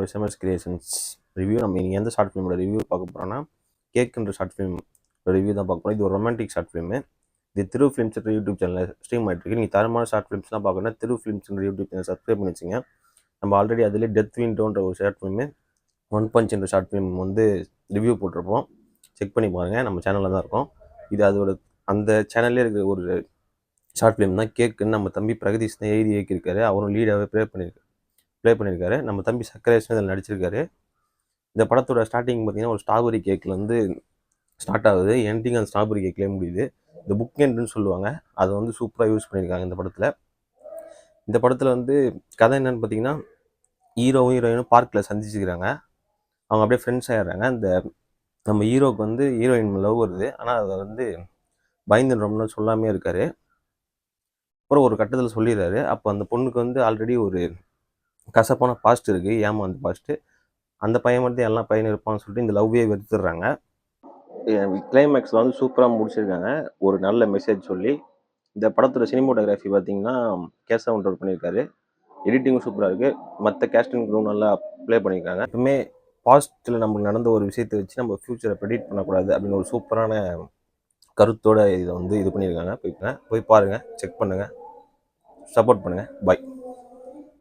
SMS creations review. நம்ம நீங்கள் எந்த ஷார்ட் ஃபிலிமோட ரிவ்யூ பார்க்க போகிறோன்னா கேக்குன்ற ஷார்ட் ஃபிலிம் ரிவ்யூ தான் பார்க்க போகிறோம். இது ஒரு ரொமான்டிக் ஷார்ட் ஃபிலிமு. இது திரு ஃபிலிம்ஸ் யூடியூப் சேனலில் ஸ்ட்ரீம் ஆகிட்டுருக்கு. நீங்கள் தரமான ஷார்ட் ஃபிலிம்ஸ் தான் பார்க்கணுன்னா திரு ஃபிலிம்ஸ்ன்ற யூடியூப் சேனல் சப்ஸ்கிரைப் பண்ணி வச்சுங்க. நம்ம ஆல்ரெடி அதிலே டெத் விண்டோன்ற ஒரு ஷார்ட் ஃபிலிமு, ஒன் பஞ்ச் என்ற ஷார்ட் ஃபிலிம் ரிவ்யூ போட்டிருப்போம். செக் பண்ணி பாருங்கள், நம்ம சேனலில் தான் இருக்கும். இது அதோட அந்த சேனல்லே இருக்கிற ஒரு ஷார்ட் ஃபிலிம் தான் கேக்குன்னு. நம்ம தம்பி பிரகதீஷ் தான் எழுதி இயக்கியிருக்காரு. அவரும் லீடாகவே ப்ளே பண்ணியிருக்காரு. நம்ம தம்பி சக்கரேஷன் இதில் நடிச்சிருக்காரு. இந்த படத்தோட ஸ்டார்டிங் பார்த்தீங்கன்னா ஒரு ஸ்ட்ராபெரி கேக்லேருந்து ஸ்டார்ட் ஆகுது, எண்டிங் அந்த ஸ்ட்ராபெரி கேக்லேயே முடியுது. இந்த புக் எண்டுன்னு சொல்லுவாங்க, அதை சூப்பராக யூஸ் பண்ணியிருக்காங்க இந்த படத்தில். இந்த படத்தில் கதை என்னன்னு பார்த்தீங்கன்னா, ஹீரோவும் ஹீரோயினும் பார்க்கில் சந்திச்சுக்கிறாங்க. அவங்க அப்படியே ஃப்ரெண்ட்ஸ் ஆகிடுறாங்க. நம்ம ஹீரோவுக்கு ஹீரோயின் லவ் வருது. ஆனால் அதை பயந்து ரொம்ப சொல்லாமே இருக்காரு. அப்புறம் ஒரு கட்டத்தில் சொல்லிடுறாரு. அப்போ அந்த பொண்ணுக்கு ஆல்ரெடி ஒரு கசப்பான பாஸ்ட் இருக்குது, ஏமாந்த பாஸ்ட்டு. அந்த பையன் மட்டும் எல்லா பையனும் இருப்பான்னு சொல்லிட்டு இந்த லவ்வே வெறுத்துடுறாங்க. கிளைமேக்ஸில் சூப்பராக முடிச்சிருக்காங்க, ஒரு நல்ல மெசேஜ் சொல்லி. இந்த படத்தோட சினிமோட்டோகிராஃபி பார்த்தீங்கன்னா கேசவன் பண்ணியிருக்காரு. எடிட்டிங்கும் சூப்பராக இருக்குது. மற்ற கேஸ்டிங் க்ரூ நல்லா ப்ளே பண்ணியிருக்காங்க. எப்பவுமே பாஸ்ட்டில் நமக்கு நடந்த ஒரு விஷயத்தை வச்சு நம்ம ஃப்யூச்சரை ப்ரெடிக்ட் பண்ணக்கூடாது அப்படின்னு ஒரு சூப்பரான கருத்தோடு இதை இது பண்ணியிருக்காங்க. போய் பாருங்கள், செக் பண்ணுங்கள், சப்போர்ட் பண்ணுங்கள். பாய்.